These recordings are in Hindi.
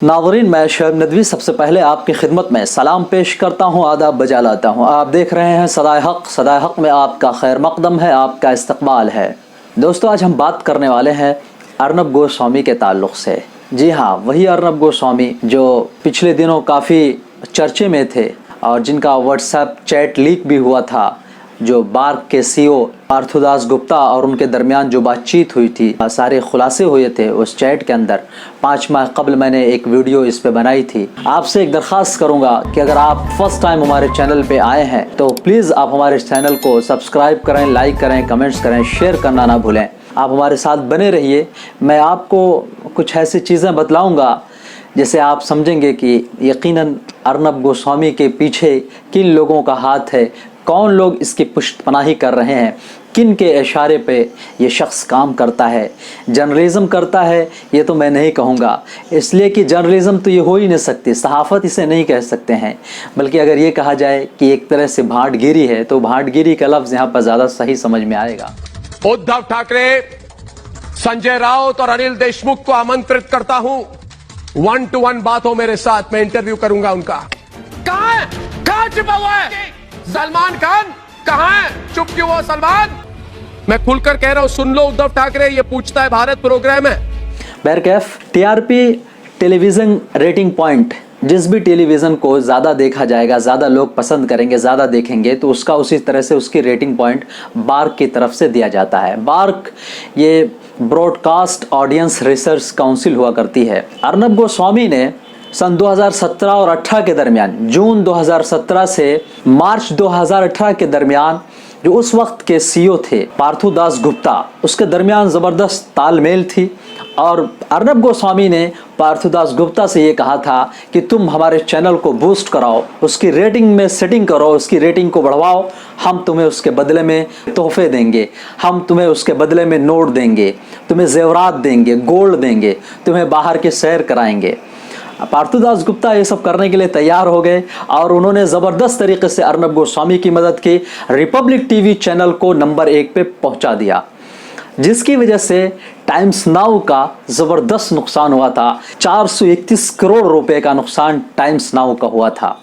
नाज़रीन, मैं शोएब नदवी सबसे पहले आपकी खिदमत में सलाम पेश करता हूँ, आदाब बजा लाता हूँ। आप देख रहे हैं सदाए हक में आपका खैर मकदम है, आपका इस्तकबाल है। दोस्तों, आज हम बात करने वाले हैं अर्नब गोस्वामी के ताल्लुक़ से। जी हाँ, वही अर्नब गोस्वामी जो पिछले दिनों काफ़ी चर्चे में थे और जिनका व्हाट्सएप चैट लीक भी हुआ था, जो बार्क के सीईओ पार्थोदास गुप्ता और उनके दरमियान जो बातचीत हुई थी, सारे खुलासे हुए थे उस चैट के अंदर। 5 माह कबल मैंने एक वीडियो इस पे बनाई थी। आपसे एक दरख्वास्त करूंगा कि अगर आप फर्स्ट टाइम हमारे चैनल पे आए हैं तो प्लीज़ आप हमारे चैनल को सब्सक्राइब करें, लाइक करें, कमेंट्स करें, शेयर करना ना भूलें। आप हमारे साथ बने रहिए। मैं आपको कुछ ऐसी चीज़ें बतलाऊँगा जिससे आप समझेंगे कि यकीनन अर्नब गोस्वामी के पीछे किन लोगों का हाथ है, कौन लोग इसकी पुष्टपनाही कर रहे हैं, किन के इशारे पे ये शख्स काम करता है। जर्नलिज़म करता है ये तो मैं नहीं कहूँगा, इसलिए कि जर्नलिज़म तो ये हो ही नहीं सकती, सहाफ़त इसे नहीं कह सकते हैं। बल्कि अगर ये कहा जाए कि एक तरह से भाटगिरी है तो भाटगिरी का लफ्ज़ यहाँ पर ज़्यादा सही समझ में आएगा। उद्धव ठाकरे, संजय राउत और अनिल देशमुख को आमंत्रित करता हूं, 1-to-1 बात हो मेरे साथ, मैं इंटरव्यू करूंगा उनका। कहां है? कहां छुपा हुआ है सलमान खान? कहां है? चुप क्यों हो सलमान? मैं खुलकर कह रहा हूं, सुन लो उद्धव ठाकरे, ये पूछता है भारत प्रोग्राम है। बैरकैफ टीआरपी टेलीविजन रेटिंग पॉइंट, जिस भी टेलीविज़न को ज़्यादा देखा जाएगा, ज़्यादा लोग पसंद करेंगे, ज़्यादा देखेंगे, तो उसका उसी तरह से उसकी रेटिंग पॉइंट बार्क की तरफ से दिया जाता है। बार्क ये ब्रॉडकास्ट ऑडियंस रिसर्च काउंसिल हुआ करती है। अर्नब गोस्वामी ने सन 2017 और 18 के दरमियान, जून 2017 से मार्च 2018 के दरमियान, जो उस वक्त के सीईओ थे पार्थोदास गुप्ता, उसके दरमियान ज़बरदस्त तालमेल थी। और अर्नब गोस्वामी ने पार्थोदास गुप्ता से ये कहा था कि तुम हमारे चैनल को बूस्ट कराओ, उसकी रेटिंग में सेटिंग करो, उसकी रेटिंग को बढ़वाओ, हम तुम्हें उसके बदले में तोहफे देंगे, हम तुम्हें उसके बदले में नोट देंगे, तुम्हें जेवरात देंगे, गोल्ड देंगे, तुम्हें बाहर के सैर कराएंगे। पार्थोदास गुप्ता ये सब करने के लिए तैयार हो गए और उन्होंने ज़बरदस्त तरीके से अर्नब गोस्वामी की मदद की, रिपब्लिक टीवी चैनल को नंबर 1 पे पहुंचा दिया, जिसकी वजह से टाइम्स नाउ का ज़बरदस्त नुकसान हुआ था। 431 करोड़ रुपए का नुकसान टाइम्स नाउ का हुआ था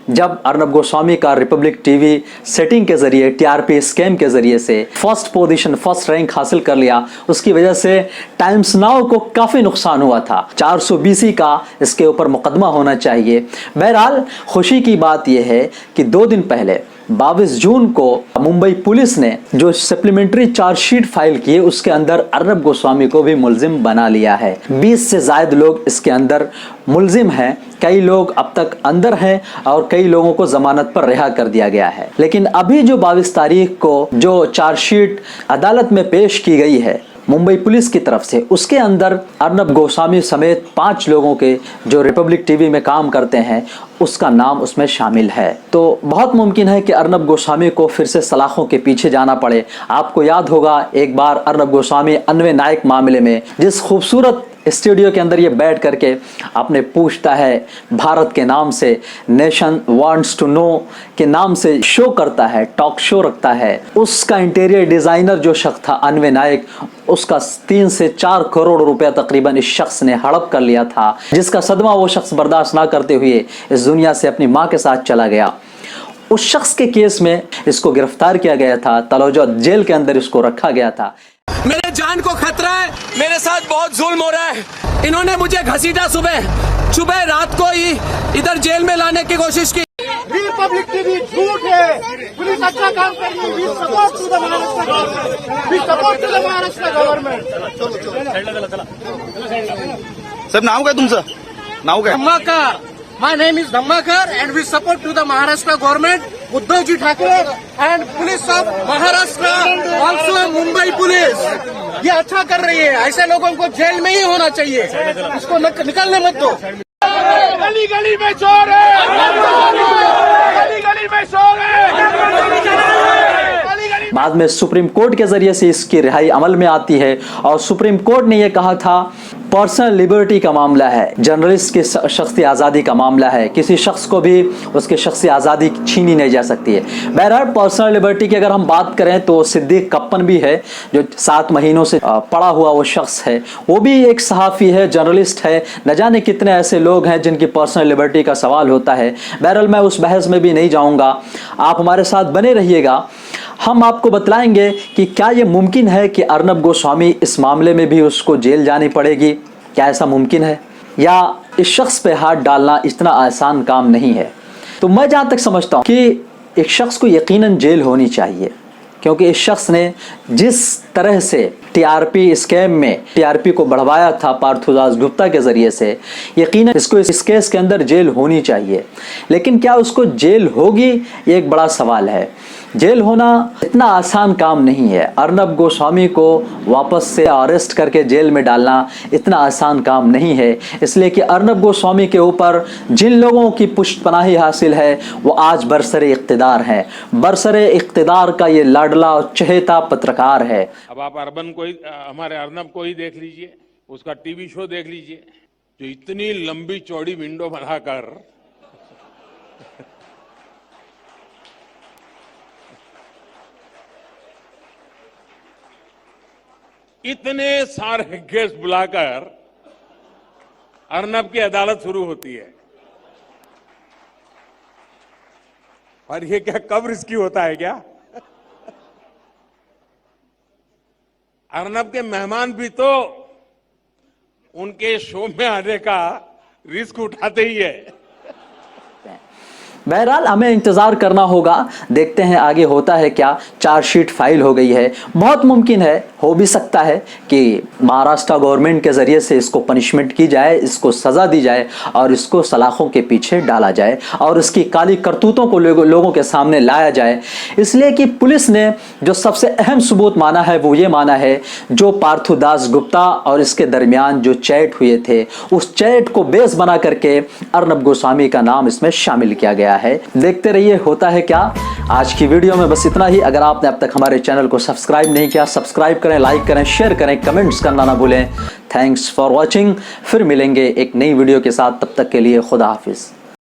जब अर्नब गोस्वामी का रिपब्लिक टीवी सेटिंग के जरिए, टीआरपी स्कैम के जरिए से फर्स्ट पोजीशन, फर्स्ट रैंक हासिल कर लिया। उसकी वजह से टाइम्स नाउ को काफ़ी नुकसान हुआ था। 420 का इसके ऊपर मुकदमा होना चाहिए। बहरहाल, खुशी की बात यह है कि 2 दिन पहले 22 जून को मुंबई पुलिस ने जो सप्लीमेंट्री चार्जशीट फाइल की है, उसके अंदर अर्नब गोस्वामी को भी मुल्जिम बना लिया है। 20 से ज़ायद लोग इसके अंदर मुल्जिम हैं। कई लोग अब तक अंदर हैं और कई लोगों को जमानत पर रिहा कर दिया गया है। लेकिन अभी जो 22 तारीख को जो चार्जशीट अदालत में पेश की गई है मुंबई पुलिस की तरफ से, उसके अंदर अर्नब गोस्वामी समेत 5 लोगों के जो रिपब्लिक टीवी में काम करते हैं उसका नाम उसमें शामिल है। तो बहुत मुमकिन है कि अर्नब गोस्वामी को फिर से सलाखों के पीछे जाना पड़े। आपको याद होगा एक बार अर्नब गोस्वामी अन्वय नायक मामले में जिस खूबसूरत स्टूडियो के अंदर ये बैठ करके अपने पूछता है भारत के नाम से, नेशन वांट्स टू नो के नाम से शो करता है, टॉक शो रखता है, उसका इंटीरियर डिज़ाइनर जो शख्स था अन्वय नायक, उसका 3 से 4 करोड़ रुपया तकरीबन इस शख्स ने हड़प कर लिया था, जिसका सदमा वो शख्स बर्दाश्त ना करते हुए इस दुनिया से अपनी माँ के साथ चला गया। उस शख्स के केस में इसको गिरफ्तार किया गया था, तलौजा जेल के अंदर इसको रखा गया था। मेरे जान को खतरा है, मेरे साथ बहुत जुल्म हो रहा है। इन्होंने मुझे घसीटा, सुबह रात को ही इधर जेल में लाने की कोशिश की। रिपब्लिक टीवी झूठ है, पुलिस अच्छा काम कर रही है। We support to the Maharashtra government, we support to the Maharashtra government. साहेब, नाव काय तुमचं? नाव काय? धम्माकर. My name is Dhammakar and we support to the Maharashtra government, Uddhav ji Thackeray and police of Maharashtra, also Mumbai police. ये अच्छा कर रही है, ऐसे लोगों को जेल में ही होना चाहिए, इसको निकलने मत दो। गली गली में चोर है, गली गली में चोर है। बाद में सुप्रीम कोर्ट के जरिए से इसकी रिहाई अमल में आती है और सुप्रीम कोर्ट ने यह कहा था पर्सनल लिबर्टी का मामला है, जर्नलिस्ट की शख्सी आज़ादी का मामला है, किसी शख्स को भी उसकी शख्सी आज़ादी छीनी नहीं जा सकती है। बहरहाल पर्सनल लिबर्टी की अगर हम बात करें तो सिद्दीक कप्पन भी है, जो 7 महीनों से पड़ा हुआ वो शख्स है, वो भी एक सहाफ़ी है, जर्नलिस्ट है। न जाने कितने ऐसे लोग हैं जिनकी पर्सनल लिबर्टी का सवाल होता है। बहरहाल मैं उस बहस में भी नहीं जाऊँगा, आप हमारे साथ बने रहिएगा। हम आपको बतलाएंगे कि क्या ये मुमकिन है कि अर्नब गोस्वामी इस मामले में भी उसको जेल जानी पड़ेगी, क्या ऐसा मुमकिन है, या इस शख्स पे हाथ डालना इतना आसान काम नहीं है। तो मैं जहाँ तक समझता हूँ कि एक शख्स को यकीनन जेल होनी चाहिए, क्योंकि इस शख्स ने जिस तरह से टीआरपी स्कैम में टीआरपी को बढ़वाया था पार्थुदास गुप्ता के ज़रिए से, यकीनन इसको इस केस के अंदर जेल होनी चाहिए। लेकिन क्या उसको जेल होगी, ये एक बड़ा सवाल है। जेल होना इतना आसान काम नहीं है। अर्नब गोस्वामी को वापस से अरेस्ट करके जेल में डालना इतना आसान काम नहीं है, इसलिए कि अर्नब गोस्वामी के ऊपर जिन लोगों की पुष्टपनाही हासिल है वो आज बरसरे इक़्तिदार हैं। बरसरे इक़्तिदार का ये लाडला और चहेता पत्रकार है। अब आप हमारे अर्नब को ही देख लीजिए, उसका टीवी शो देख लीजिए, जो इतनी लंबी चौड़ी विंडो बनाकर इतने सारे गेस्ट बुलाकर अर्नब की अदालत शुरू होती है। और ये क्या कब रिस्की होता है क्या? अर्नब के मेहमान भी तो उनके शो में आने का रिस्क उठाते ही है। बहरहाल हमें इंतज़ार करना होगा, देखते हैं आगे होता है क्या। चार्जशीट फाइल हो गई है, बहुत मुमकिन है, हो भी सकता है कि महाराष्ट्र गवर्नमेंट के ज़रिए से इसको पनिशमेंट की जाए, इसको सज़ा दी जाए और इसको सलाखों के पीछे डाला जाए और इसकी काली करतूतों को लोगों के सामने लाया जाए। इसलिए कि पुलिस ने जो सबसे अहम सबूत माना है वो ये माना है, जो पार्थुदास गुप्ता और इसके दरमियान जो चैट हुए थे, उस चैट को बेस बना करके अर्नब गोस्वामी का नाम इसमें शामिल किया गया है। देखते रहिए होता है क्या। आज की वीडियो में बस इतना ही। अगर आपने अब तक हमारे चैनल को सब्सक्राइब नहीं किया, सब्सक्राइब करें, लाइक करें, शेयर करें, कमेंट्स करना ना भूलें। Thanks for watching. फिर मिलेंगे एक नई वीडियो के साथ, तब तक के लिए खुदा हाफिज।